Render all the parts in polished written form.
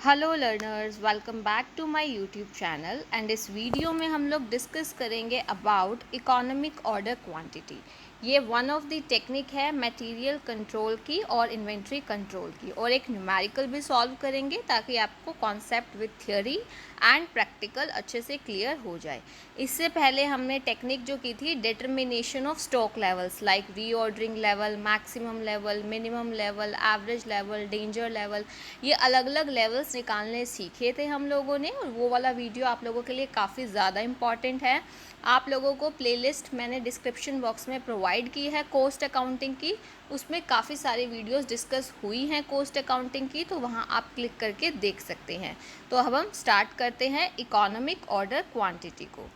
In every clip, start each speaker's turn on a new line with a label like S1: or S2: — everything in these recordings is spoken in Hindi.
S1: Hello learners, welcome back to my YouTube channel and इस वीडियो में हम लोग डिस्कस करेंगे अबाउट इकोनॉमिक ऑर्डर क्वांटिटी। ये वन ऑफ द टेक्निक है मटेरियल कंट्रोल की और इन्वेंट्री कंट्रोल की, और एक न्यूमेरिकल भी सॉल्व करेंगे ताकि आपको concept with theory and practical अच्छे से क्लियर हो जाए। इससे पहले हमने टेक्निक जो की थी determination of stock levels like reordering level, maximum level, minimum level, average level, danger level, ये अलग अलग लेवल्स निकालने सीखे थे हम लोगों ने, और वो वाला वीडियो आप लोगों के लिए काफ़ी ज़्यादा इम्पॉर्टेंट है। आप लोगों को प्लेलिस्ट मैंने डिस्क्रिप्शन बॉक्स में प्रोवाइड की है कॉस्ट अकाउंटिंग की, उसमें काफ़ी सारी वीडियोस डिस्कस हुई हैं कॉस्ट अकाउंटिंग की, तो वहाँ आप क्लिक करके देख सकते हैं। तो अब हम स्टार्ट करते हैं इकोनॉमिक ऑर्डर क्वांटिटी को।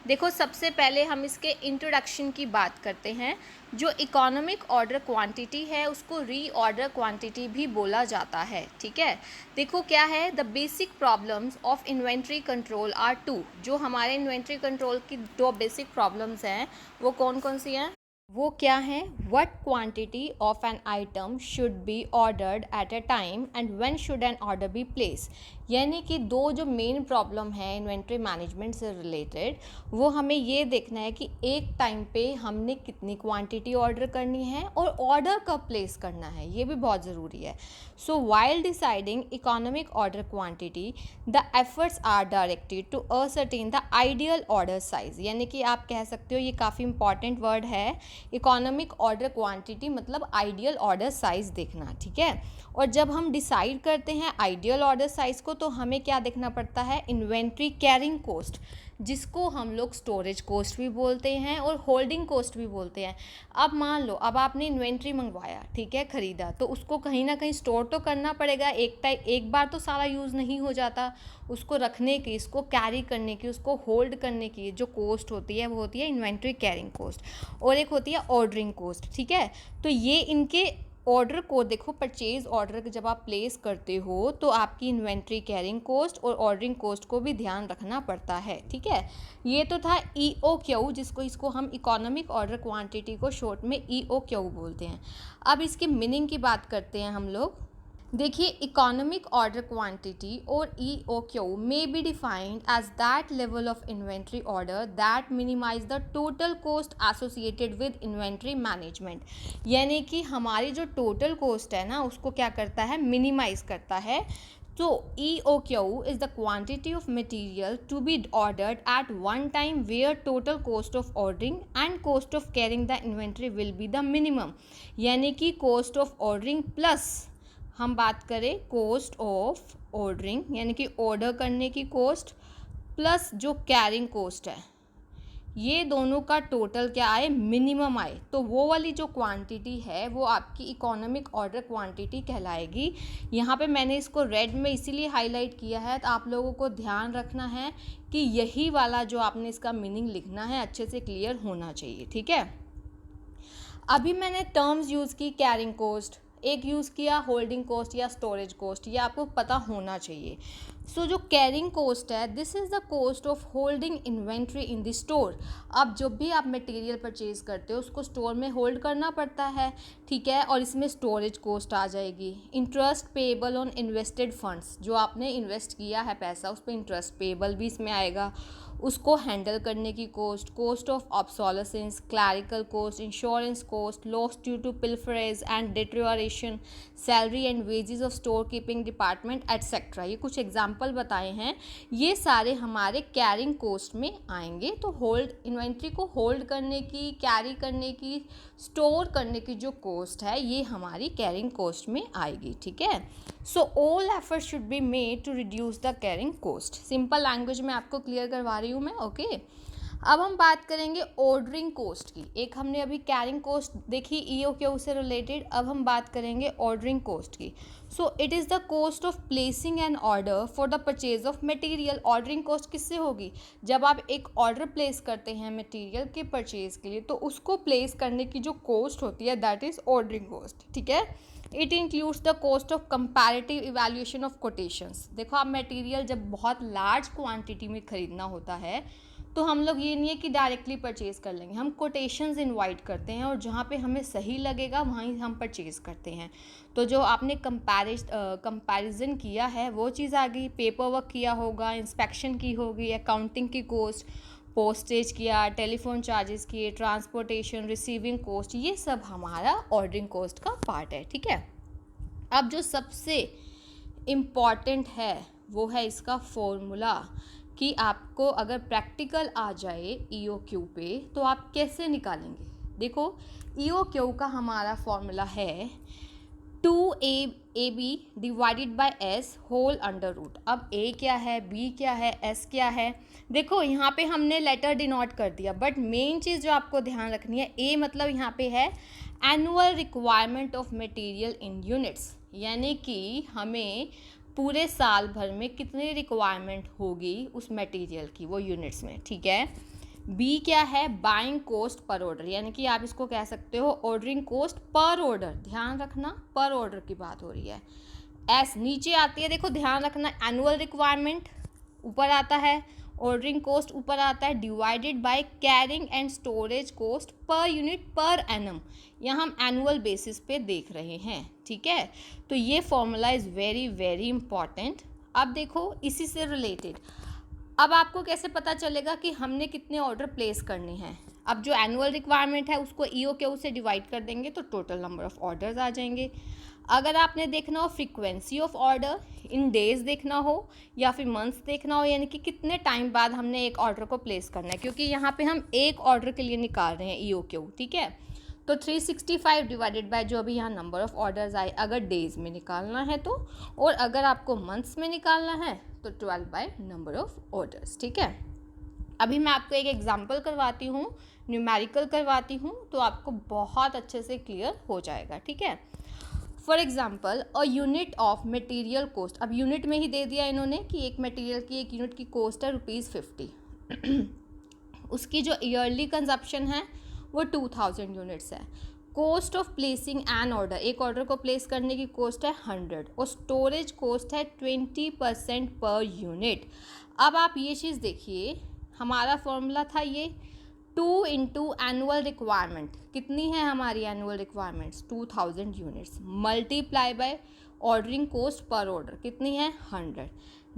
S1: देखो, सबसे पहले हम इसके इंट्रोडक्शन की बात करते हैं। जो इकोनॉमिक ऑर्डर क्वांटिटी है उसको रीऑर्डर क्वांटिटी भी बोला जाता है, ठीक है। देखो क्या है, the basic problems of inventory control are two. जो हमारे इन्वेंट्री कंट्रोल की दो बेसिक प्रॉब्लम्स हैं वो कौन कौन सी हैं? वो क्या है? What quantity of an item should be ordered at a time and when should an order be place. यानी कि दो जो मेन प्रॉब्लम है इन्वेंट्री मैनेजमेंट से रिलेटेड, वो हमें ये देखना है कि एक टाइम पे हमने कितनी क्वांटिटी ऑर्डर करनी है और ऑर्डर कब प्लेस करना है, ये भी बहुत ज़रूरी है। So while deciding economic order quantity, the efforts are directed to ascertain the ideal order size. यानी कि आप कह सकते हो, ये काफ़ी इंपॉर्टेंट वर्ड है, इकोनॉमिक ऑर्डर क्वांटिटी मतलब आइडियल ऑर्डर साइज देखना, ठीक है। और जब हम डिसाइड करते हैं आइडियल ऑर्डर साइज को, तो हमें क्या देखना पड़ता है? इन्वेंट्री कैरिंग कॉस्ट, जिसको हम लोग स्टोरेज कॉस्ट भी बोलते हैं और होल्डिंग कॉस्ट भी बोलते हैं। अब मान लो, अब आपने इन्वेंट्री मंगवाया, ठीक है, ख़रीदा, तो उसको कहीं ना कहीं स्टोर तो करना पड़ेगा। एक बार तो सारा यूज़ नहीं हो जाता। उसको रखने की, इसको कैरी करने की, उसको होल्ड करने की जो कॉस्ट होती है वो होती है इन्वेंट्री कैरिंग कॉस्ट, और एक होती है ऑर्डरिंग कॉस्ट, ठीक है। तो ये इनके ऑर्डर को देखो, परचेज ऑर्डर जब आप प्लेस करते हो तो आपकी इन्वेंट्री कैरिंग कॉस्ट और ऑर्डरिंग कॉस्ट को भी ध्यान रखना पड़ता है, ठीक है। ये तो था EOQ, इसको हम इकोनॉमिक ऑर्डर क्वांटिटी को शॉर्ट में EOQ बोलते हैं। अब इसके मीनिंग की बात करते हैं हम लोग। देखिए, इकोनॉमिक ऑर्डर क्वांटिटी और EOQ may be defined as that level of inventory order that minimize the total cost associated with inventory management। यानी कि हमारी जो टोटल कॉस्ट है ना, उसको क्या करता है? मिनिमाइज करता है। तो EOQ is the quantity of material to be ordered at one time where total cost of ordering and cost of carrying the inventory will be the minimum। यानी कि cost of ordering प्लस हम बात करें कॉस्ट ऑफ ऑर्डरिंग, यानी कि ऑर्डर करने की कॉस्ट प्लस जो कैरिंग कॉस्ट है, ये दोनों का टोटल क्या आए? मिनिमम आए। तो वो वाली जो क्वांटिटी है वो आपकी इकोनॉमिक ऑर्डर क्वांटिटी कहलाएगी। यहाँ पे मैंने इसको रेड में इसीलिए हाईलाइट किया है, तो आप लोगों को ध्यान रखना है कि यही वाला जो आपने इसका मीनिंग लिखना है अच्छे से क्लियर होना चाहिए, ठीक है। अभी मैंने टर्म्स यूज़ की, कैरिंग कॉस्ट, एक यूज़ किया होल्डिंग कॉस्ट या स्टोरेज कॉस्ट, ये आपको पता होना चाहिए। सो जो कैरिंग कॉस्ट है, this is the cost of holding inventory in the store. अब जब भी आप मटेरियल परचेज करते हो उसको स्टोर में होल्ड करना पड़ता है, ठीक है, और इसमें स्टोरेज कॉस्ट आ जाएगी। Interest payable on invested funds, जो आपने इन्वेस्ट किया है पैसा, उस पर इंटरेस्ट पेएबल भी इसमें आएगा। उसको हैंडल करने की cost, cost of obsolescence, clerical cost, insurance cost, loss due to pilferage and deterioration, salary and wages of store keeping department etcetera. ये कुछ एग्जांपल बताए हैं, ये सारे हमारे कैरिंग कॉस्ट में आएंगे। तो होल्ड इन्वेंट्री को होल्ड करने की, कैरी करने की, स्टोर करने की जो कॉस्ट है ये हमारी कैरिंग कॉस्ट में आएगी, ठीक है। So all effort should be made to reduce the carrying cost. Simple language में आपको क्लियर करवा रही हूँ मैं, ओके। अब हम बात करेंगे ऑर्डरिंग कॉस्ट की। एक हमने अभी कैरिंग कॉस्ट देखी EOQ से रिलेटेड, अब हम बात करेंगे ऑर्डरिंग कॉस्ट की। So it is the cost of placing an order for the purchase of material. Ordering cost किससे होगी? जब आप एक ऑर्डर प्लेस करते हैं मटेरियल के परचेज के लिए, तो उसको प्लेस करने की जो कॉस्ट होती है दैट इज़ ऑर्डरिंग कॉस्ट, ठीक है। It includes the cost of comparative evaluation of quotations. देखो, आप मटेरियल जब बहुत लार्ज क्वांटिटी में ख़रीदना होता है तो हम लोग ये नहीं है कि डायरेक्टली परचेज़ कर लेंगे, हम कोटेशंस इनवाइट करते हैं और जहाँ पे हमें सही लगेगा वहीं हम परचेज़ करते हैं। तो जो आपने कंपैरिजन किया है वो चीज़ आ गई, पेपर वर्क किया होगा, इंस्पेक्शन की होगी, अकाउंटिंग की कॉस्ट, पोस्टेज किया, टेलीफोन चार्जेस किए, ट्रांसपोर्टेशन, रिसीविंग कॉस्ट, ये सब हमारा ऑर्डरिंग कॉस्ट का पार्ट है। ठीक है, अब जो सबसे इम्पॉर्टेंट है वो है इसका फॉर्मूला, कि आपको अगर प्रैक्टिकल आ जाए EOQ पे तो आप कैसे निकालेंगे। देखो, EOQ का हमारा फॉर्मूला है 2AB divided by S whole under root. अब A क्या है, B क्या है, S क्या है, देखो यहाँ पे हमने लेटर डिनोट कर दिया, बट मेन चीज़ जो आपको ध्यान रखनी है, A मतलब यहाँ पे है annual requirement of material in units, यानी कि हमें पूरे साल भर में कितनी रिक्वायरमेंट होगी उस मटेरियल की, वो यूनिट्स में। ठीक है, बी क्या है, बाइंग कॉस्ट पर ऑर्डर, यानी कि आप इसको कह सकते हो ऑर्डरिंग कॉस्ट पर ऑर्डर, ध्यान रखना पर ऑर्डर की बात हो रही है। एस नीचे आती है, देखो ध्यान रखना, एनुअल रिक्वायरमेंट ऊपर आता है, ऑर्डरिंग कॉस्ट ऊपर आता है, divided by carrying and storage cost per unit per annum, यहाँ हम एनुअल बेसिस पे देख रहे हैं। ठीक है, तो ये formula is very very important. अब देखो इसी से रिलेटेड, अब आपको कैसे पता चलेगा कि हमने कितने ऑर्डर प्लेस करने हैं। अब जो एनुअल रिक्वायरमेंट है उसको EOQ से डिवाइड कर देंगे तो टोटल नंबर ऑफ ऑर्डर्स आ जाएंगे। अगर आपने देखना हो frequency of order, in days देखना हो या फिर मंथ्स देखना हो, यानी कि कितने टाइम बाद हमने एक ऑर्डर को प्लेस करना है, क्योंकि यहाँ पे हम एक ऑर्डर के लिए निकाल रहे हैं EOQ। ठीक है, तो 365 डिवाइडेड बाय जो अभी यहाँ नंबर ऑफ ऑर्डर्स आए, अगर डेज में निकालना है तो, और अगर आपको मंथ्स में निकालना है तो 12 बाय नंबर ऑफ ऑर्डर्स। ठीक है, अभी मैं आपको एक एग्जांपल करवाती हूँ, न्यूमेरिकल करवाती हूँ, तो आपको बहुत अच्छे से क्लियर हो जाएगा। ठीक है, for example a unit of material cost, अब यूनिट में ही दे दिया इन्होंने कि एक मटेरियल की एक यूनिट की कॉस्ट है ₹50, उसकी जो ईयरली कंजप्शन है वो 2000 यूनिट्स है। Cost of placing an order, एक ऑर्डर को प्लेस करने की कॉस्ट है 100 और स्टोरेज कॉस्ट है 20% पर यूनिट। अब आप ये चीज़ देखिए, हमारा फॉर्मूला था ये 2 इंटू एनुअल रिक्वायरमेंट, कितनी है हमारी annual requirements 2000 units, multiply by ordering cost per order कितनी है 100,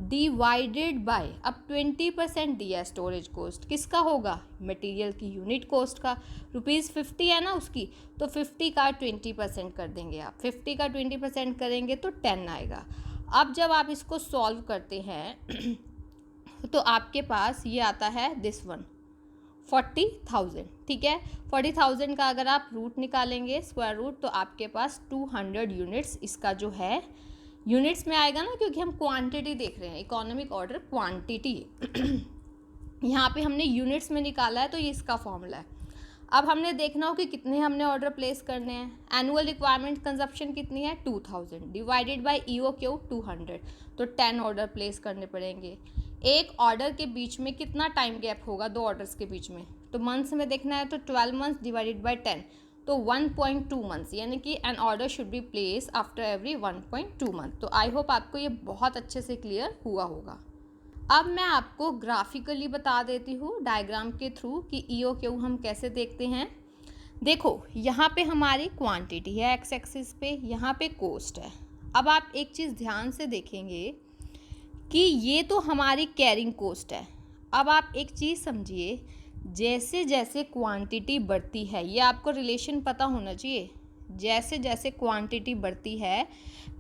S1: डिवाइडेड बाय, अब 20% दिया स्टोरेज कॉस्ट, किसका होगा, मटेरियल की यूनिट कॉस्ट का, ₹50 है ना उसकी, तो 50 का 20% कर देंगे आप, 50 का 20% करेंगे तो 10 आएगा। अब जब आप इसको सॉल्व करते हैं तो आपके पास ये आता है दिस वन 40,000। ठीक है, 40,000 का अगर आप रूट निकालेंगे स्क्वायर रूट, तो आपके पास 200 यूनिट्स इसका जो है यूनिट्स में आएगा ना, क्योंकि हम क्वांटिटी देख रहे हैं, इकोनॉमिक ऑर्डर क्वांटिटी यहाँ पे हमने यूनिट्स में निकाला है, तो ये इसका फॉर्मूला है। अब हमने देखना हो कि कितने हमने ऑर्डर प्लेस करने हैं। एनुअल रिक्वायरमेंट कंजप्शन कितनी है 2000 डिवाइडेड बाय EOQ 200, तो 10 ऑर्डर प्लेस करने पड़ेंगे। एक ऑर्डर के बीच में कितना टाइम गैप होगा दो ऑर्डर्स के बीच में, तो मंथ्स में देखना है तो 12 मंथ्स डिवाइडेड बाय 10, तो 1.2 मंथ्स, यानी कि an order should be place after every 1.2 month. तो आई होप आपको ये बहुत अच्छे से क्लियर हुआ होगा। अब मैं आपको ग्राफिकली बता देती हूँ डायग्राम के थ्रू कि EOQ हम कैसे देखते हैं। देखो यहाँ पे हमारी क्वांटिटी है एक्स एक्सिस पे, यहाँ पे कॉस्ट है। अब आप एक चीज़ ध्यान से देखेंगे कि ये तो हमारी कैरिंग कॉस्ट है। अब आप एक चीज़ समझिए, जैसे जैसे क्वांटिटी बढ़ती है, ये आपको रिलेशन पता होना चाहिए, जैसे जैसे क्वांटिटी बढ़ती है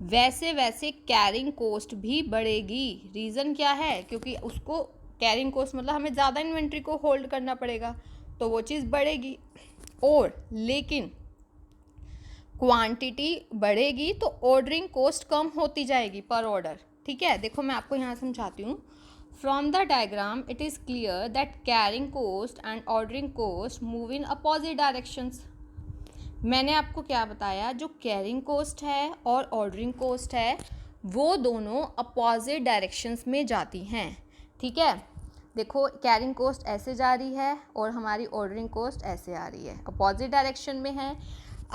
S1: वैसे वैसे कैरिंग कॉस्ट भी बढ़ेगी। रीज़न क्या है, क्योंकि उसको कैरिंग कॉस्ट मतलब हमें ज़्यादा इन्वेंट्री को होल्ड करना पड़ेगा, तो वो चीज़ बढ़ेगी। और लेकिन क्वांटिटी बढ़ेगी तो ऑर्डरिंग कॉस्ट कम होती जाएगी पर ऑर्डर। ठीक है, देखो मैं आपको यहाँ समझाती हूँ। From the diagram it is clear that carrying cost and ordering cost move in opposite directions. मैंने आपको क्या बताया, जो कैरिंग कॉस्ट है और ऑर्डरिंग कॉस्ट है वो दोनों अपोजिट डायरेक्शंस में जाती हैं। ठीक है, देखो कैरिंग कॉस्ट ऐसे जा रही है और हमारी ऑर्डरिंग कॉस्ट ऐसे आ रही है, अपोजिट डायरेक्शन में है।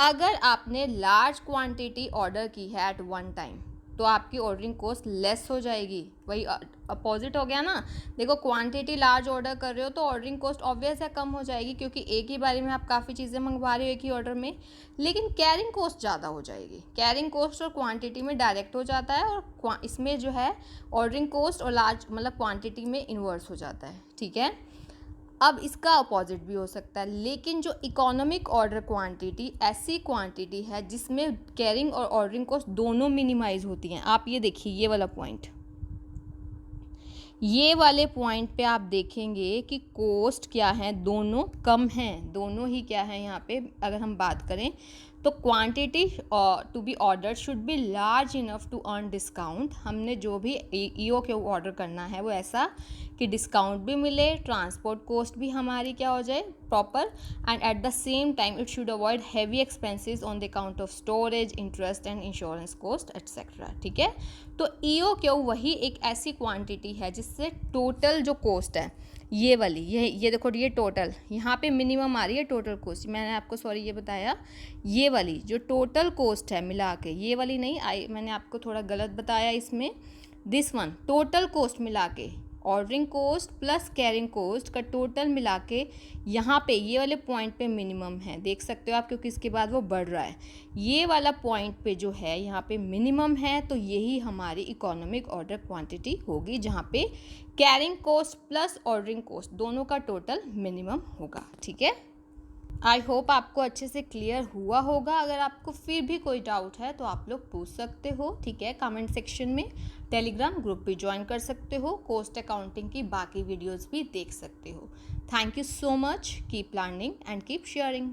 S1: अगर आपने लार्ज क्वांटिटी ऑर्डर की है एट वन टाइम, तो आपकी ऑर्डरिंग कॉस्ट लेस हो जाएगी। वही अपोजिट हो गया ना। देखो क्वांटिटी लार्ज ऑर्डर कर रहे हो तो ऑर्डरिंग कॉस्ट ऑब्वियस है कम हो जाएगी, क्योंकि एक ही बारी में आप काफ़ी चीज़ें मंगवा रहे हो एक ही ऑर्डर में। लेकिन कैरिंग कॉस्ट ज़्यादा हो जाएगी। कैरिंग कॉस्ट और क्वांटिटी में डायरेक्ट हो जाता है, और इसमें जो है ऑर्डरिंग कॉस्ट और लार्ज मतलब क्वांटिटी में इन्वर्स हो जाता है। ठीक है, अब इसका अपोजिट भी हो सकता है। लेकिन जो इकोनॉमिक ऑर्डर क्वांटिटी ऐसी क्वांटिटी है जिसमें कैरिंग और ऑर्डरिंग कॉस्ट दोनों मिनिमाइज होती हैं। आप ये देखिए, ये वाला पॉइंट, ये वाले पॉइंट पे आप देखेंगे कि कॉस्ट क्या है, दोनों कम हैं, दोनों ही क्या है यहाँ पे अगर हम बात करें तो quantity to be order should be large enough to earn discount. हमने जो भी ईओ के ऑर्डर करना है वो ऐसा कि डिस्काउंट भी मिले, ट्रांसपोर्ट कॉस्ट भी हमारी क्या हो जाए proper, and at the same time it should avoid heavy expenses on the account of storage, interest and insurance cost etcetera. ठीक है, तो ईओ क्यू वही एक ऐसी क्वांटिटी है जिससे टोटल जो कॉस्ट है ये वाली, ये देखो, ये टोटल यहाँ पे मिनिमम आ रही है टोटल कॉस्ट। मैंने आपको सॉरी ये बताया, ये वाली जो टोटल कॉस्ट है मिला के, ये वाली नहीं आई, मैंने आपको थोड़ा गलत बताया इसमें। दिस वन टोटल कॉस्ट मिला के, ordering cost plus carrying cost का टोटल मिला के यहाँ पे ये वाले पॉइंट पे मिनिमम है, देख सकते हो आप, क्योंकि इसके बाद वो बढ़ रहा है। ये वाला पॉइंट पे जो है यहाँ पे मिनिमम है, तो यही हमारी इकोनॉमिक ऑर्डर क्वांटिटी होगी, जहाँ पे carrying cost plus ordering cost दोनों का टोटल मिनिमम होगा। ठीक है, आई होप आपको अच्छे से क्लियर हुआ होगा। अगर आपको फिर भी कोई डाउट है तो आप लोग पूछ सकते हो। ठीक है, कमेंट सेक्शन में, टेलीग्राम ग्रुप भी ज्वाइन कर सकते हो, कॉस्ट अकाउंटिंग की बाकी वीडियोस भी देख सकते हो। Thank you so much, keep learning and keep sharing.